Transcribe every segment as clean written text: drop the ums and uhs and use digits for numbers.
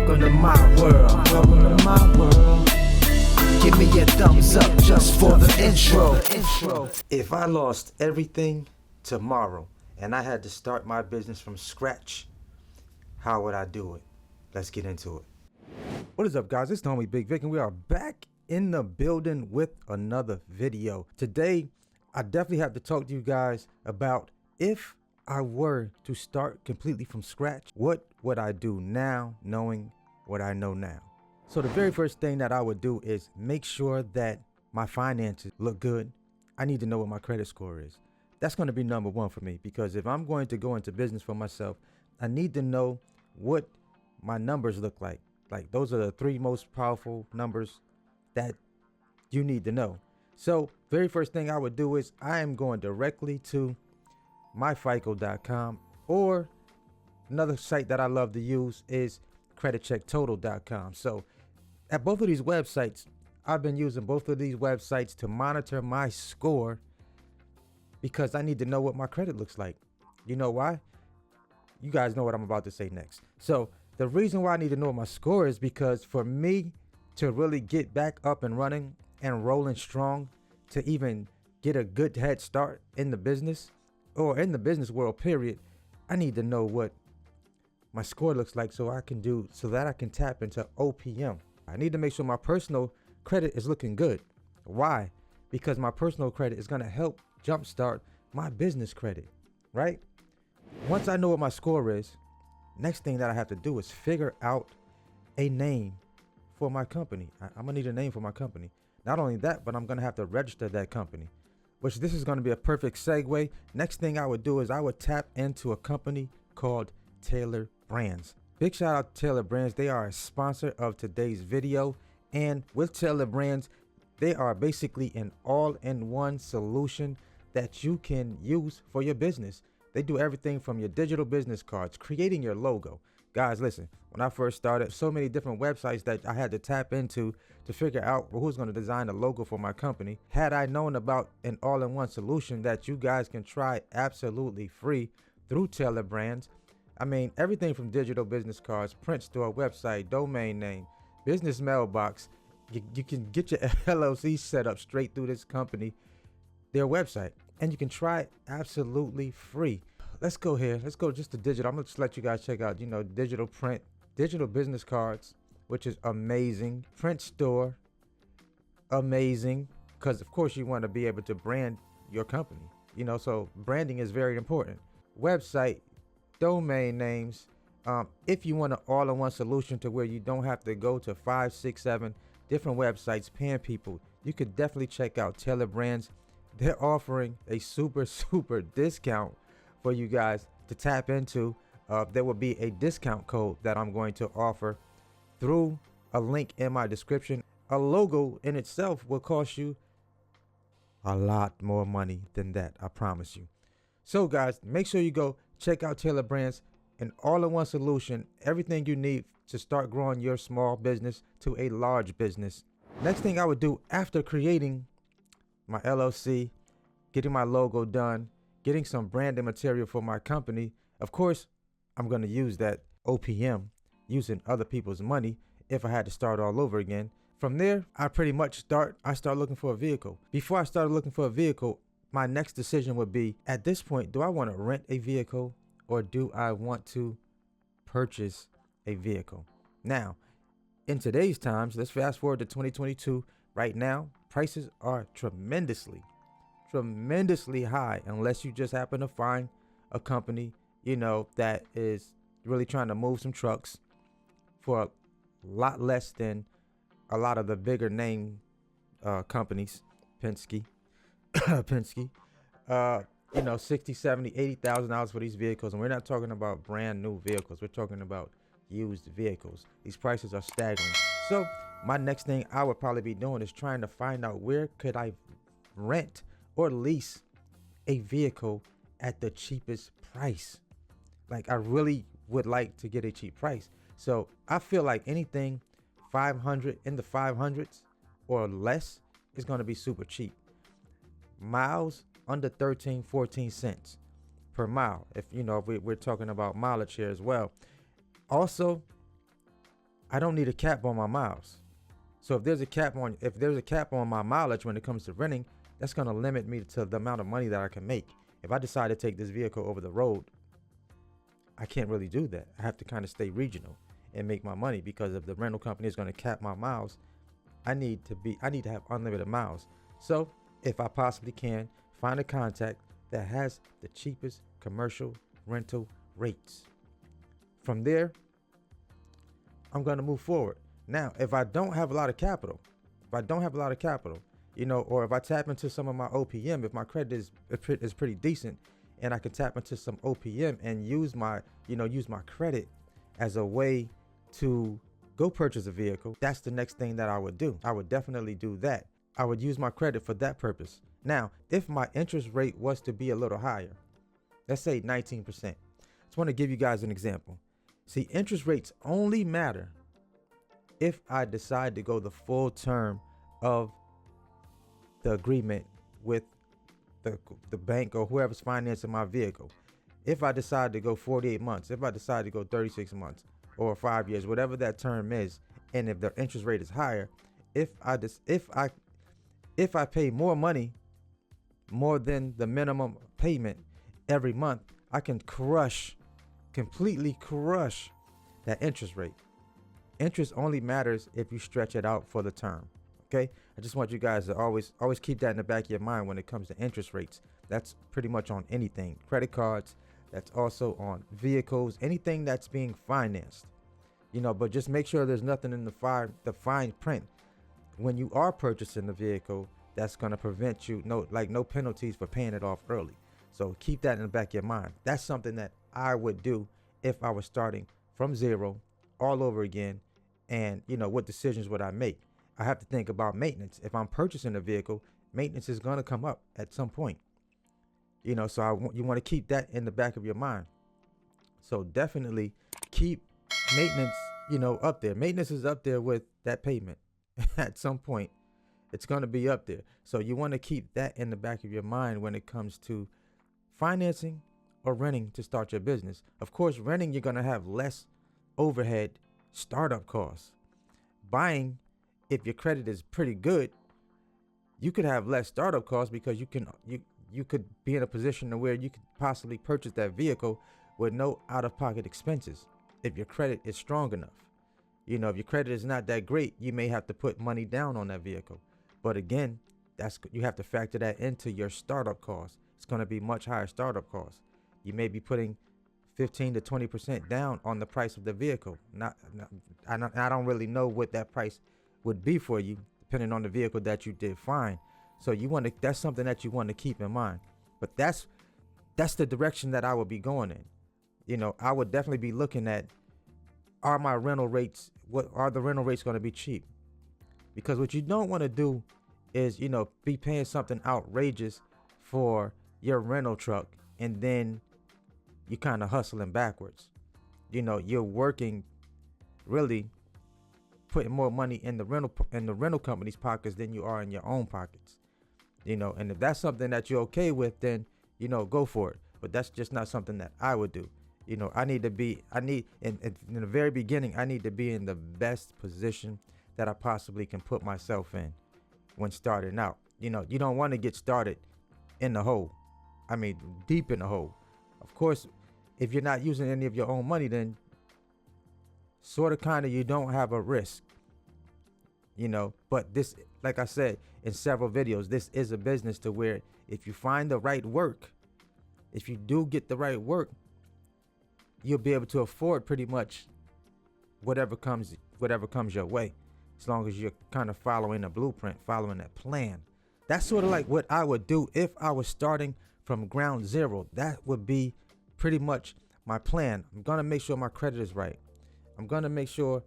Welcome to my world. Welcome to my world. Give me a thumbs up just for the intro. If I lost everything tomorrow and I had to start my business from scratch, how would I do it? Let's get into it. What is up, guys? It's the homie Bigg Vic, and we are back in the building with another video. Today, I definitely have to talk to you guys about if I were to start completely from scratch, what would I do now, knowing what I know now? So the very first thing that I would do is make sure that my finances look good. I need to know what my credit score is. That's going to be number one for me, because if I'm going to go into business for myself, I need to know what my numbers look like. Like, those are the three most powerful numbers that you need to know. So very first thing I would do is I am going directly to myfico.com, or another site that I love to use is creditchecktotal.com. So at both of these websites, I've been using both of these websites to monitor my score, because I need to know what my credit looks like. You know why? You guys know what I'm about to say next. So the reason why I need to know what my score is because for me to really get back up and running and rolling strong, to even get a good head start in the business or in the business world period, I need to know what my score looks like so that I can tap into OPM. I need to make sure my personal credit is looking good. Why? Because my personal credit is going to help jumpstart my business credit, right? Once I know what my score is, next thing that I have to do is figure out a name for my company. I'm gonna need a name for my company. Not only that, but I'm gonna have to register that company, which this is gonna be a perfect segue. Next thing I would do is I would tap into a company called Taylor Brands. Big shout out to Taylor Brands. They are a sponsor of today's video. And with Taylor Brands, they are basically an all-in-one solution that you can use for your business. They do everything from your digital business cards, creating your logo. Guys, listen, when I first started, so many different websites that I had to tap into to figure out who's going to design a logo for my company. Had I known about an all-in-one solution that you guys can try absolutely free through Taylor Brands, I mean, everything from digital business cards, print store, website, domain name, business mailbox, you can get your LLC set up straight through this company, their website, and you can try it absolutely free. Let's go here. Let's go just to digital. I'm gonna just let you guys check out, digital print, digital business cards, which is amazing. Print store, amazing, because of course you want to be able to brand your company. So branding is very important. Website, domain names. If you want an all-in-one solution to where you don't have to go to 5, 6, 7 different websites paying people, you could definitely check out Taylor Brands. They're offering a super discount for you guys to tap into. There will be a discount code that I'm going to offer through a link in my description. A logo in itself will cost you a lot more money than that, I promise you. So guys, make sure you go check out Taylor Brands, an all-in-one solution, everything you need to start growing your small business to a large business. Next thing I would do after creating my LLC, getting my logo done, getting some branding material for my company. Of course, I'm going to use that OPM, using other people's money if I had to start all over again. From there, I start looking for a vehicle. Before I started looking for a vehicle, my next decision would be, at this point, do I want to rent a vehicle or do I want to purchase a vehicle? Now, in today's times, let's fast forward to 2022. Right now, prices are tremendously high, unless you just happen to find a company, that is really trying to move some trucks for a lot less than a lot of the bigger name companies, Penske, 60, 70, $80,000 for these vehicles. And we're not talking about brand new vehicles. We're talking about used vehicles. These prices are staggering. So my next thing I would probably be doing is trying to find out where could I rent or lease a vehicle at the cheapest price. Like, I really would like to get a cheap price. So I feel like anything 500 in the 500s or less is going to be super cheap. Miles under 13, 14 cents per mile. If we're talking about mileage here as well. Also, I don't need a cap on my miles. So if there's a cap on my mileage when it comes to renting, that's going to limit me to the amount of money that I can make. If I decide to take this vehicle over the road, I can't really do that. I have to kind of stay regional and make my money, because if the rental company is going to cap my miles, I need to have unlimited miles. So if I possibly can, find a contact that has the cheapest commercial rental rates. From there, I'm going to move forward. Now, if I don't have a lot of capital, or if I tap into some of my OPM, if my credit is pretty decent, and I can tap into some OPM and use my credit as a way to go purchase a vehicle, that's the next thing that I would do. I would definitely do that. I would use my credit for that purpose. Now, if my interest rate was to be a little higher, let's say 19%. I just want to give you guys an example. See, interest rates only matter if I decide to go the full term of the agreement with the bank or whoever's financing my vehicle. If I decide to go 48 months, if I decide to go 36 months or 5 years, whatever that term is, and if the interest rate is higher, if I pay more money, more than the minimum payment every month, I can completely crush that interest rate. Interest only matters if you stretch it out for the term. Okay, I just want you guys to always keep that in the back of your mind when it comes to interest rates. That's pretty much on anything, credit cards. That's also on vehicles, anything that's being financed. But just make sure there's nothing in the fine print when you are purchasing the vehicle that's going to prevent you, no penalties for paying it off early. So keep that in the back of your mind. That's something that I would do if I was starting from zero all over again. And what decisions would I make? I have to think about maintenance. If I'm purchasing a vehicle, maintenance is going to come up at some point. So you want to keep that in the back of your mind. So definitely keep maintenance, up there. Maintenance is up there with that payment. At some point, it's going to be up there. So you want to keep that in the back of your mind when it comes to financing or renting to start your business. Of course, renting, you're going to have less overhead startup costs. Buying, if your credit is pretty good, you could have less startup costs because you could be in a position to where you could possibly purchase that vehicle with no out-of-pocket expenses if your credit is strong enough. If your credit is not that great, you may have to put money down on that vehicle. But again, you have to factor that into your startup costs. It's going to be much higher startup costs. You may be putting 15 to 20% down on the price of the vehicle. I don't really know what that price would be for you, depending on the vehicle that you did find. So that's something that you want to keep in mind. But that's the direction that I would be going in. I would definitely be looking at, are my rental rates, what are the rental rates going to be cheap? Because what you don't want to do is, be paying something outrageous for your rental truck, and then you kind of hustling backwards. You're working, really putting more money in the rental company's pockets than you are in your own pockets. And if that's something that you're okay with, then go for it. But that's just not something that I would do. In the very beginning, I need to be in the best position that I possibly can put myself in when starting out. You don't want to get started in the hole. I mean, deep in the hole. Of course, if you're not using any of your own money, then you don't have a risk. But this, like I said in several videos, this is a business to where if you find the right work, if you do get the right work, you'll be able to afford pretty much whatever comes your way, as long as you're kind of following a blueprint, following that plan. That's sort of like what I would do if I was starting from ground zero. That would be pretty much my plan. I'm going to make sure my credit is right. I'm going to make sure,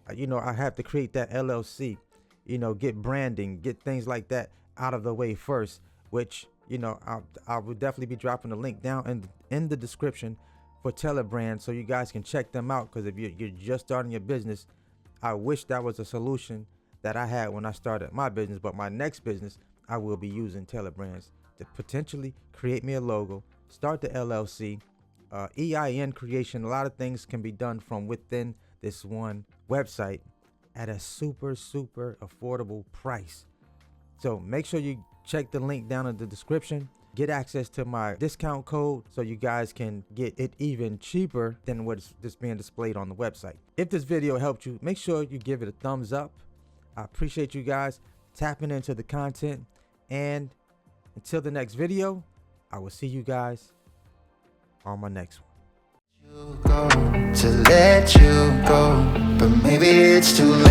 I have to create that LLC, get branding, get things like that out of the way first, which, I will definitely be dropping a link down in the description for Telebrand, so you guys can check them out. Because if you're just starting your business, I wish that was a solution that I had when I started my business. But my next business, I will be using Telebrands to potentially create me a logo, start the LLC, EIN creation. A lot of things can be done from within this one website at a super affordable price. So make sure you check the link down in the description. Get access to my discount code so you guys can get it even cheaper than what's just being displayed on the website. If this video helped you, make sure you give it a thumbs up. I appreciate you guys tapping into the content. And until the next video, I will see you guys on my next one. To let you go, but maybe it's too late.